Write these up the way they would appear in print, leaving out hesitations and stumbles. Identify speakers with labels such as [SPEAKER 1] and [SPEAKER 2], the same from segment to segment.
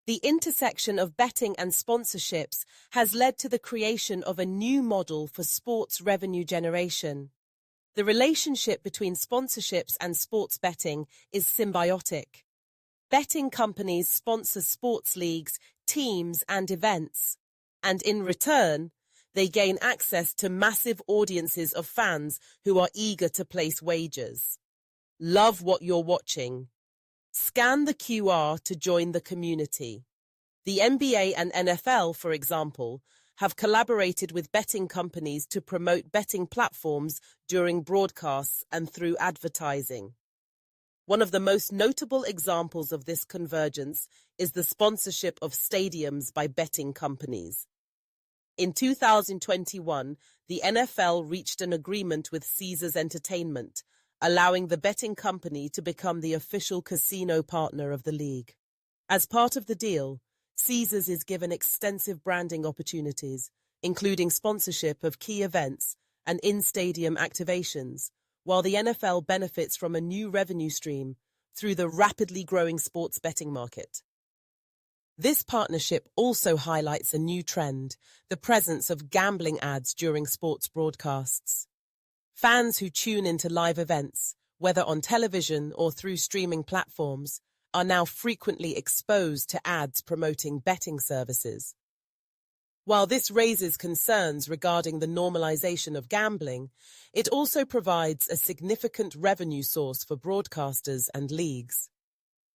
[SPEAKER 1] The intersection of betting and sponsorships has led to the creation of a new model for sports revenue generation. The relationship between sponsorships and sports betting is symbiotic. Betting companies sponsor sports leagues, teams, and events, and in return, they gain access to massive audiences of fans who are eager to place wagers. Love what you're watching? Scan the QR to join the community. The NBA and NFL, for example, have collaborated with betting companies to promote betting platforms during broadcasts and through advertising. One of the most notable examples of this convergence is the sponsorship of stadiums by betting companies. In 2021, the NFL reached an agreement with Caesars Entertainment, allowing the betting company to become the official casino partner of the league. As part of the deal, Caesars is given extensive branding opportunities, including sponsorship of key events and in-stadium activations, while the NFL benefits from a new revenue stream through the rapidly growing sports betting market. This partnership also highlights a new trend, the presence of gambling ads during sports broadcasts. Fans who tune into live events, whether on television or through streaming platforms, are now frequently exposed to ads promoting betting services. While this raises concerns regarding the normalization of gambling, it also provides a significant revenue source for broadcasters and leagues.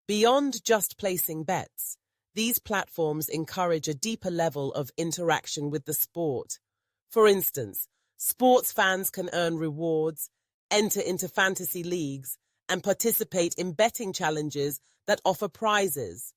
[SPEAKER 1] Beyond just placing bets, these platforms encourage a deeper level of interaction with the sport. For instance, sports fans can earn rewards, enter into fantasy leagues, and participate in betting challenges that offer prizes.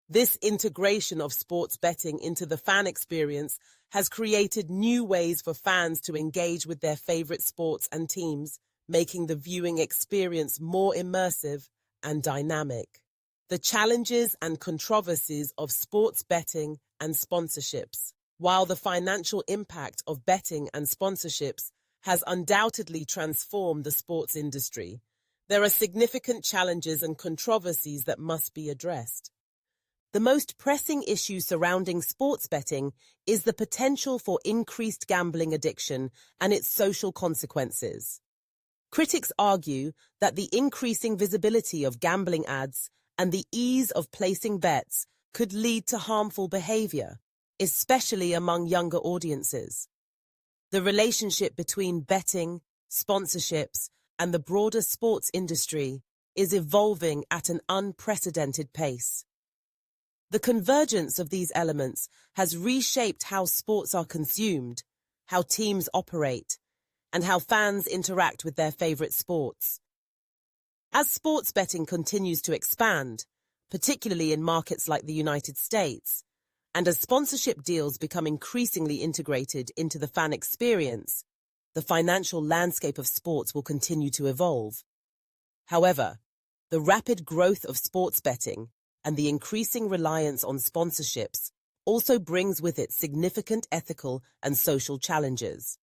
[SPEAKER 1] This integration of sports betting into the fan experience has created new ways for fans to engage with their favorite sports and teams, making the viewing experience more immersive and dynamic. The challenges and controversies of sports betting and sponsorships. While the financial impact of betting and sponsorships has undoubtedly transformed the sports industry, there are significant challenges and controversies that must be addressed. The most pressing issue surrounding sports betting is the potential for increased gambling addiction and its social consequences. Critics argue that the increasing visibility of gambling ads and the ease of placing bets could lead to harmful behavior, especially among younger audiences. The relationship between betting, sponsorships, and the broader sports industry is evolving at an unprecedented pace. The convergence of these elements has reshaped how sports are consumed, how teams operate, and how fans interact with their favorite sports. As sports betting continues to expand, particularly in markets like the United States, and as sponsorship deals become increasingly integrated into the fan experience, the financial landscape of sports will continue to evolve. However, the rapid growth of sports betting and the increasing reliance on sponsorships also brings with it significant ethical and social challenges.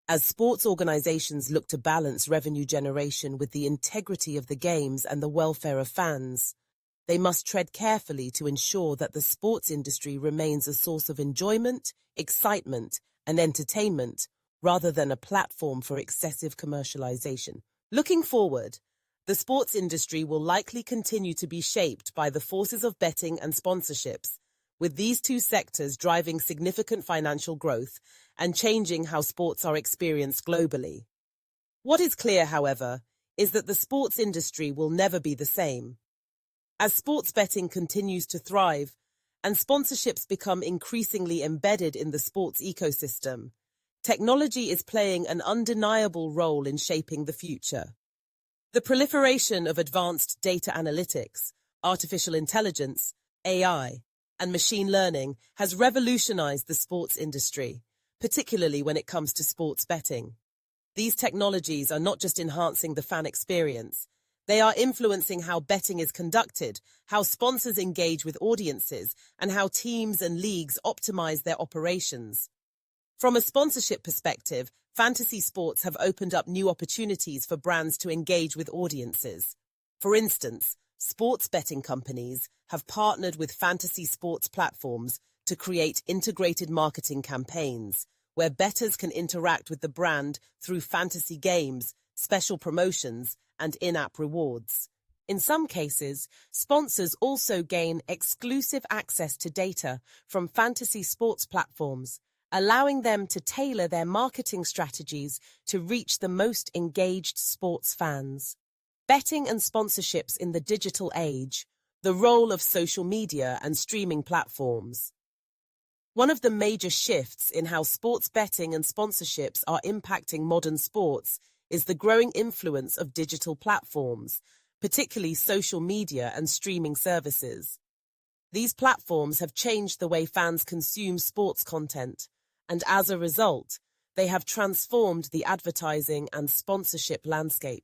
[SPEAKER 1] As sports organizations look to balance revenue generation with the integrity of the games and the welfare of fans, they must tread carefully to ensure that the sports industry remains a source of enjoyment, excitement, and entertainment, rather than a platform for excessive commercialization. Looking forward, the sports industry will likely continue to be shaped by the forces of betting and sponsorships, with these two sectors driving significant financial growth and changing how sports are experienced globally. What is clear, however, is that the sports industry will never be the same. As sports betting continues to thrive and sponsorships become increasingly embedded in the sports ecosystem, technology is playing an undeniable role in shaping the future. The proliferation of advanced data analytics, artificial intelligence, AI, and machine learning has revolutionized the sports industry, particularly when it comes to sports betting. These technologies are not just enhancing the fan experience, they are influencing how betting is conducted, how sponsors engage with audiences, and how teams and leagues optimize their operations. From a sponsorship perspective, fantasy sports have opened up new opportunities for brands to engage with audiences. For instance, sports betting companies have partnered with fantasy sports platforms to create integrated marketing campaigns where bettors can interact with the brand through fantasy games, special promotions, and in-app rewards. In some cases, sponsors also gain exclusive access to data from fantasy sports platforms, allowing them to tailor their marketing strategies to reach the most engaged sports fans. Betting and sponsorships in the digital age, the role of social media and streaming platforms. One of the major shifts in how sports betting and sponsorships are impacting modern sports is the growing influence of digital platforms, particularly social media and streaming services. These platforms have changed the way fans consume sports content, and as a result, they have transformed the advertising and sponsorship landscape.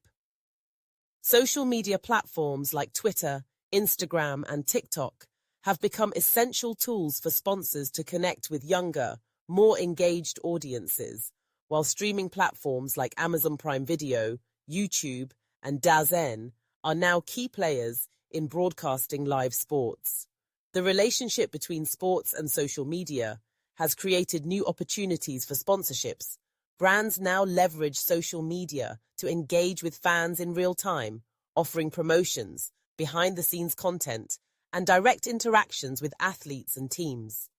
[SPEAKER 1] Social media platforms like Twitter, Instagram, and TikTok have become essential tools for sponsors to connect with younger, more engaged audiences, while streaming platforms like Amazon Prime Video, YouTube, and DAZN are now key players in broadcasting live sports. The relationship between sports and social media has created new opportunities for sponsorships. Brands now leverage social media to engage with fans in real time, offering promotions, behind-the-scenes content, and direct interactions with athletes and teams.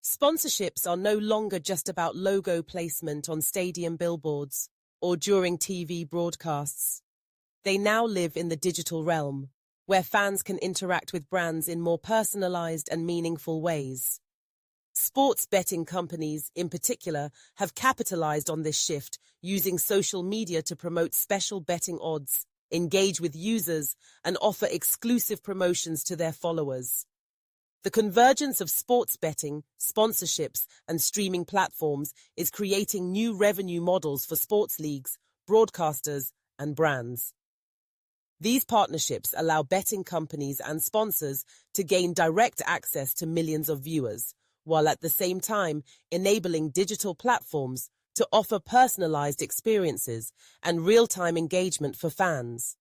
[SPEAKER 1] Sponsorships are no longer just about logo placement on stadium billboards or during TV broadcasts. They now live in the digital realm, where fans can interact with brands in more personalized and meaningful ways. Sports betting companies, in particular, have capitalized on this shift, using social media to promote special betting odds, engage with users, and offer exclusive promotions to their followers. The convergence of sports betting, sponsorships, and streaming platforms is creating new revenue models for sports leagues, broadcasters, and brands. These partnerships allow betting companies and sponsors to gain direct access to millions of viewers, while at the same time enabling digital platforms to offer personalized experiences and real-time engagement for fans.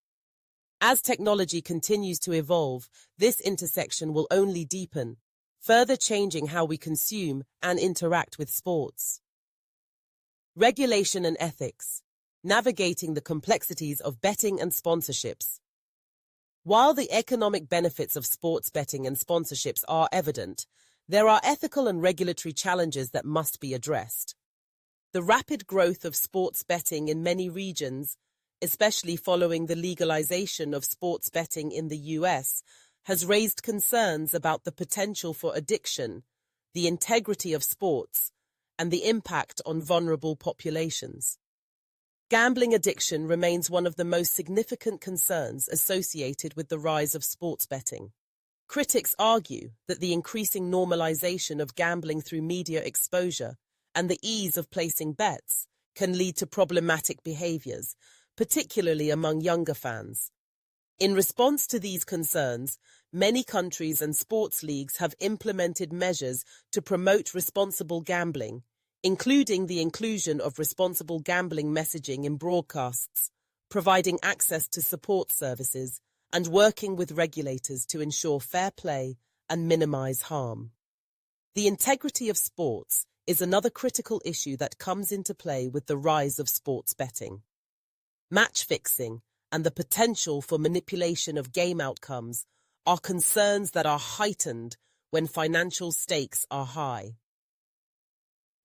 [SPEAKER 1] As technology continues to evolve, this intersection will only deepen, further changing how we consume and interact with sports. Regulation and ethics. Navigating the complexities of betting and sponsorships. While the economic benefits of sports betting and sponsorships are evident, there are ethical and regulatory challenges that must be addressed. The rapid growth of sports betting in many regions, especially following the legalization of sports betting in the US, has raised concerns about the potential for addiction, the integrity of sports, and the impact on vulnerable populations. Gambling addiction remains one of the most significant concerns associated with the rise of sports betting. Critics argue that the increasing normalization of gambling through media exposure and the ease of placing bets can lead to problematic behaviors, particularly among younger fans. In response to these concerns, many countries and sports leagues have implemented measures to promote responsible gambling, including the inclusion of responsible gambling messaging in broadcasts, providing access to support services, and working with regulators to ensure fair play and minimize harm. The integrity of sports is another critical issue that comes into play with the rise of sports betting. Match fixing and the potential for manipulation of game outcomes are concerns that are heightened when financial stakes are high.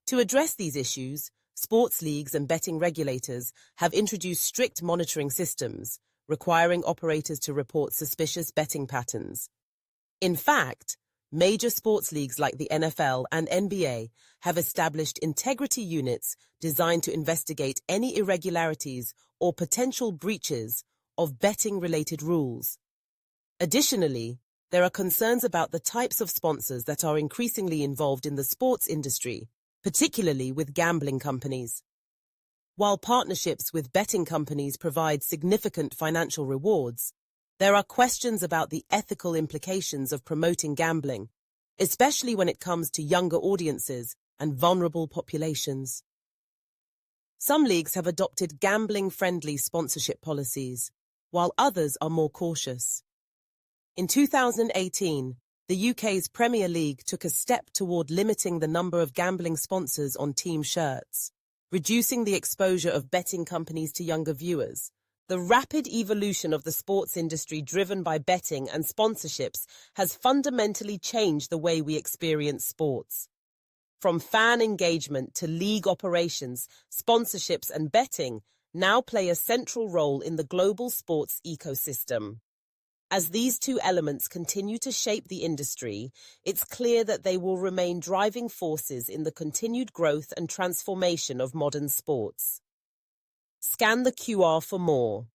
[SPEAKER 1] To address these issues, sports leagues and betting regulators have introduced strict monitoring systems, requiring operators to report suspicious betting patterns. In fact, major sports leagues like the NFL and NBA have established integrity units designed to investigate any irregularities or potential breaches of betting-related rules. Additionally, there are concerns about the types of sponsors that are increasingly involved in the sports industry, particularly with gambling companies. While partnerships with betting companies provide significant financial rewards, there are questions about the ethical implications of promoting gambling, especially when it comes to younger audiences and vulnerable populations. Some leagues have adopted gambling-friendly sponsorship policies, while others are more cautious. In 2018, the UK's Premier League took a step toward limiting the number of gambling sponsors on team shirts, reducing the exposure of betting companies to younger viewers. The rapid evolution of the sports industry driven by betting and sponsorships has fundamentally changed the way we experience sports. From fan engagement to league operations, sponsorships and betting now play a central role in the global sports ecosystem. As these two elements continue to shape the industry, it's clear that they will remain driving forces in the continued growth and transformation of modern sports. Scan the QR for more.